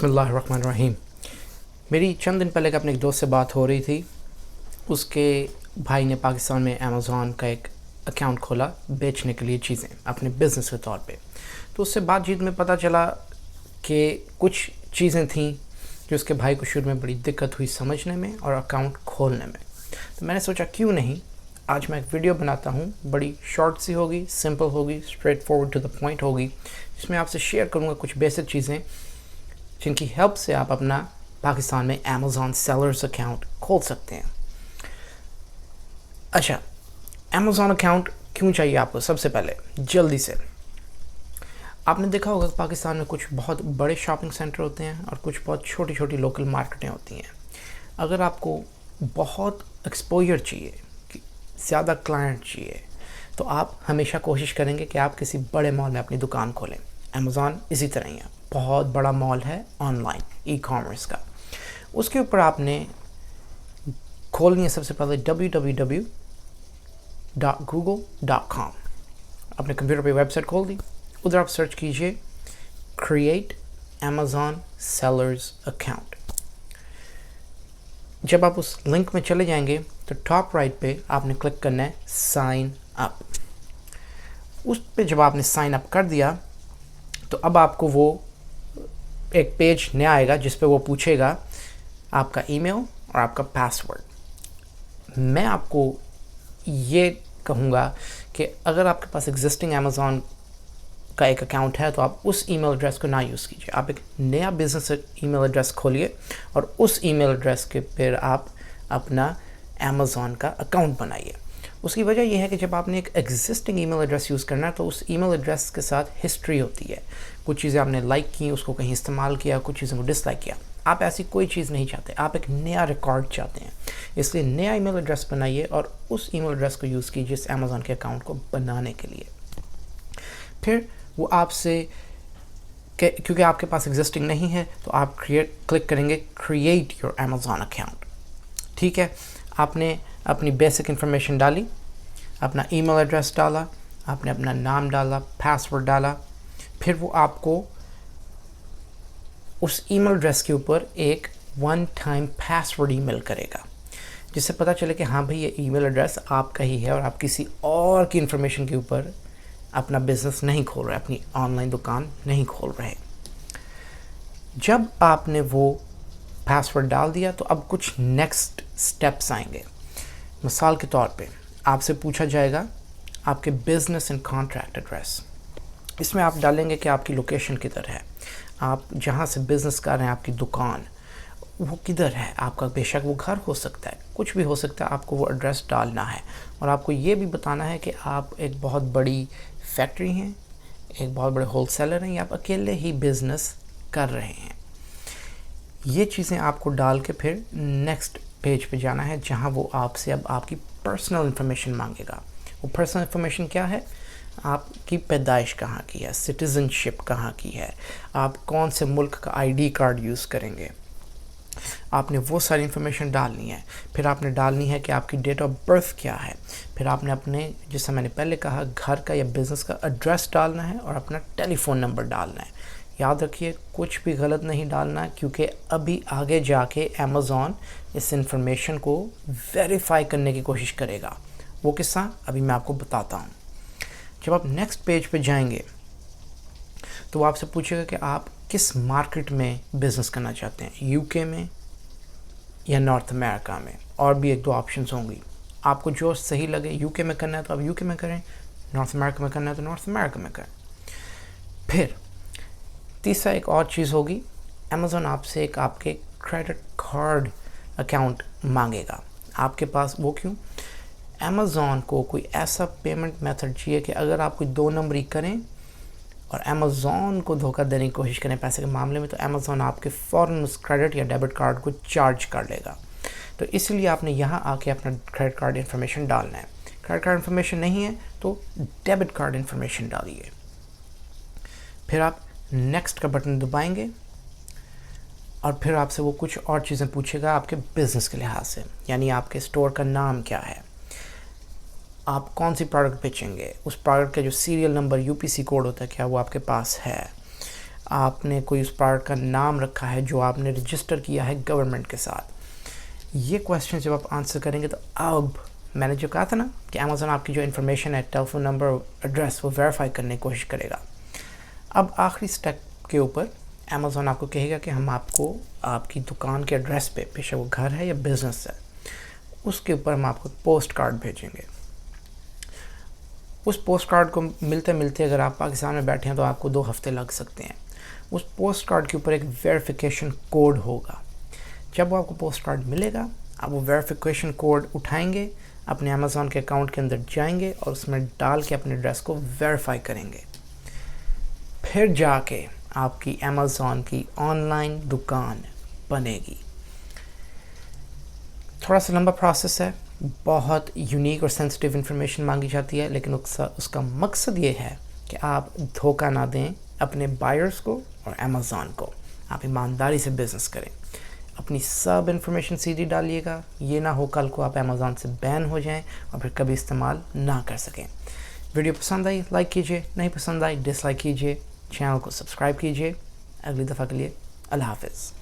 बिस्मिल्लाहिर्रहमानिर्रहीम। मेरी चंद दिन पहले अपने एक दोस्त से बात हो रही थी। उसके भाई ने पाकिस्तान में अमेज़ॉन का एक अकाउंट खोला बेचने के लिए चीज़ें अपने बिज़नेस के तौर पे। तो उससे बातचीत में पता चला कि कुछ चीज़ें थीं जो उसके भाई को शुरू में बड़ी दिक्कत हुई समझने में और अकाउंट खोलने में। तो मैंने सोचा क्यों नहीं आज मैं एक वीडियो बनाता हूँ, बड़ी शॉर्ट सी होगी, सिंपल होगी, straightforward to the point होगी, जिसमें आपसे शेयर करूँगा कुछ बेसिक चीज़ें जिनकी हेल्प से आप अपना पाकिस्तान में अमेज़ॉन सेलर्स अकाउंट खोल सकते हैं। अच्छा, अमेज़ॉन अकाउंट क्यों चाहिए आपको? सबसे पहले जल्दी से आपने देखा होगा पाकिस्तान में कुछ बहुत बड़े शॉपिंग सेंटर होते हैं और कुछ बहुत छोटी छोटी लोकल मार्केटें होती हैं। अगर आपको बहुत एक्सपोजर चाहिए, ज़्यादा क्लाइंट चाहिए, तो आप हमेशा कोशिश करेंगे कि आप किसी बड़े मॉल में अपनी दुकान खोलें। अमेज़ॉन इसी तरह ही है, बहुत बड़ा मॉल है ऑनलाइन ई कॉमर्स का। उसके ऊपर आपने खोलनी है सबसे पहले www.google.com। अपने कंप्यूटर पे वेबसाइट खोल दी, उधर आप सर्च कीजिए क्रिएट अमेज़ॉन सेलर्स अकाउंट। जब आप उस लिंक में चले जाएंगे तो टॉप राइट पे आपने क्लिक करना है साइन अप। उस पे जब आपने साइन अप कर दिया तो अब आपको वो एक पेज नया आएगा जिस पे वो पूछेगा आपका ईमेल और आपका पासवर्ड। मैं आपको ये कहूँगा कि अगर आपके पास एग्जिस्टिंग अमेज़ॉन का एक अकाउंट है तो आप उस ईमेल एड्रेस को ना यूज़ कीजिए। आप एक नया बिज़नेस ईमेल एड्रेस खोलिए और उस ईमेल एड्रेस के पर आप अपना अमेज़ॉन का अकाउंट बनाइए। उसकी वजह यह है कि जब आपने एक एग्जिस्टिंग ईमेल एड्रेस यूज़ करना है तो उस ईमेल एड्रेस के साथ हिस्ट्री होती है। कुछ चीज़ें आपने लाइक की, उसको कहीं इस्तेमाल किया, कुछ चीज़ों को डिसलाइक किया। आप ऐसी कोई चीज़ नहीं चाहते, आप एक नया रिकॉर्ड चाहते हैं। इसलिए नया ईमेल एड्रेस बनाइए और उस ईमेल एड्रेस को यूज़ कीजिए इस अमेज़ॉन के अकाउंट को बनाने के लिए। फिर वो आपसे क्योंकि आपके पास एग्जिस्टिंग नहीं है तो आप क्लिक करेंगे क्रिएट योर अमेज़ॉन अकाउंट। ठीक है, आपने अपनी बेसिक इन्फॉर्मेशन डाली, अपना ईमेल एड्रेस डाला, आपने अपना नाम डाला, पासवर्ड डाला। फिर वो आपको उस ईमेल एड्रेस के ऊपर एक वन टाइम पासवर्ड ईमेल करेगा, जिससे पता चले कि हाँ भाई ये ईमेल एड्रेस आपका ही है और आप किसी और की इन्फॉर्मेशन के ऊपर अपना बिज़नेस नहीं खोल रहे, अपनी ऑनलाइन दुकान नहीं खोल रहे। जब आपने वो पासवर्ड डाल दिया तो अब कुछ नेक्स्ट स्टेप्स आएंगे। मिसाल के तौर पे आपसे पूछा जाएगा आपके बिज़नेस एंड कॉन्ट्रैक्ट एड्रेस। इसमें आप डालेंगे कि आपकी लोकेशन किधर है, आप जहाँ से बिज़नेस कर रहे हैं, आपकी दुकान वो किधर है। आपका बेशक वो घर हो सकता है, कुछ भी हो सकता है, आपको वो एड्रेस डालना है। और आपको ये भी बताना है कि आप एक बहुत बड़ी फैक्ट्री हैं, एक बहुत बड़े होलसेलर हैं या आप अकेले ही बिज़नेस कर रहे हैं। ये चीज़ें आपको डाल के फिर नेक्स्ट पेज पे जाना है जहाँ वो आपसे अब आपकी पर्सनल इन्फॉर्मेशन मांगेगा। वो पर्सनल इन्फॉर्मेशन क्या है? आपकी पैदाइश कहाँ की है, सिटीज़नशिप कहाँ की है, आप कौन से मुल्क का आईडी कार्ड यूज़ करेंगे। आपने वो सारी इन्फॉर्मेशन डालनी है। फिर आपने डालनी है कि आपकी डेट ऑफ बर्थ क्या है। फिर आपने अपने, जैसा मैंने पहले कहा, घर का या बिज़नेस का एड्रेस डालना है और अपना टेलीफ़ोन नंबर डालना है। याद रखिए कुछ भी गलत नहीं डालना, क्योंकि अभी आगे जाके अमेज़ॉन इस इन्फॉर्मेशन को वेरीफाई करने की कोशिश करेगा। वो किस्सा अभी मैं आपको बताता हूँ। जब आप नेक्स्ट पेज पे जाएंगे तो वो आपसे पूछेगा कि आप किस मार्केट में बिज़नेस करना चाहते हैं, यूके में या नॉर्थ अमेरिका में। और भी एक दो ऑप्शंस होंगी, आपको जो सही लगे। यूके में करना है तो आप यूके में करें, नॉर्थ अमेरिका में करना है तो नॉर्थ अमेरिका में करें। फिर तीसरा एक और चीज़ होगी, अमेज़ॉन आपसे एक आपके क्रेडिट कार्ड अकाउंट मांगेगा। आपके पास वो क्यों? अमेज़ॉन को कोई ऐसा पेमेंट मेथड चाहिए कि अगर आप कोई दो नंबरी करें और अमेज़ॉन को धोखा देने की कोशिश करें पैसे के मामले में, तो अमेज़ॉन आपके फ़ौरन उस क्रेडिट या डेबिट कार्ड को चार्ज कर लेगा। तो इसलिए आपने यहाँ आके अपना क्रेडिट कार्ड इन्फॉर्मेशन डालना है। क्रेडिट कार्ड इन्फॉर्मेशन नहीं है तो डेबिट कार्ड इन्फॉर्मेशन डालिए। फिर आप नेक्स्ट का बटन दबाएंगे और फिर आपसे वो कुछ और चीज़ें पूछेगा आपके बिज़नेस के लिहाज से, यानी आपके स्टोर का नाम क्या है, आप कौन सी प्रोडक्ट बेचेंगे, उस प्रोडक्ट का जो सीरियल नंबर यूपीसी कोड होता है क्या वो आपके पास है, आपने कोई उस प्रोडक्ट का नाम रखा है जो आपने रजिस्टर किया है गवर्नमेंट के साथ। ये क्वेश्चन जब आप आंसर करेंगे तो अब मैंने जो कहा था ना कि अमेज़न आपकी जो इन्फॉर्मेशन है, टेलीफोन नंबर, एड्रेस, वो वेरीफाई करने की कोशिश करेगा। अब आखिरी स्टेप के ऊपर अमेज़न आपको कहेगा कि हम आपको आपकी दुकान के एड्रेस पे, बेशक वो घर है या बिज़नेस है, उसके ऊपर हम आपको पोस्ट कार्ड भेजेंगे। उस पोस्ट कार्ड को मिलते मिलते अगर आप पाकिस्तान में बैठे हैं तो आपको 2 हफ्ते लग सकते हैं। उस पोस्ट कार्ड के ऊपर एक वेरिफिकेशन कोड होगा। जब वो आपको पोस्ट कार्ड मिलेगा, आप वो वेरिफिकेशन कोड उठाएंगे, अपने अमेज़न के अकाउंट के अंदर जाएंगे और उसमें डाल के अपने एड्रेस को वेरीफाई करेंगे। फिर जाके आपकी अमेज़न की ऑनलाइन दुकान बनेगी। थोड़ा सा लंबा प्रोसेस है, बहुत यूनिक और सेंसिटिव इन्फॉर्मेशन मांगी जाती है, लेकिन उसका मकसद ये है कि आप धोखा ना दें अपने बायर्स को और अमेज़न को। आप ईमानदारी से बिज़नेस करें, अपनी सब इन्फॉर्मेशन सीधी डालिएगा। ये ना हो कल को आप अमेज़न से बैन हो जाएं और फिर कभी इस्तेमाल ना कर सकें। वीडियो पसंद आई लाइक कीजिए, नहीं पसंद आई डिसलाइक कीजिए, चैनल को सब्सक्राइब कीजिए। अगली दफ़ा के लिए अल्लाह हाफ़िज़।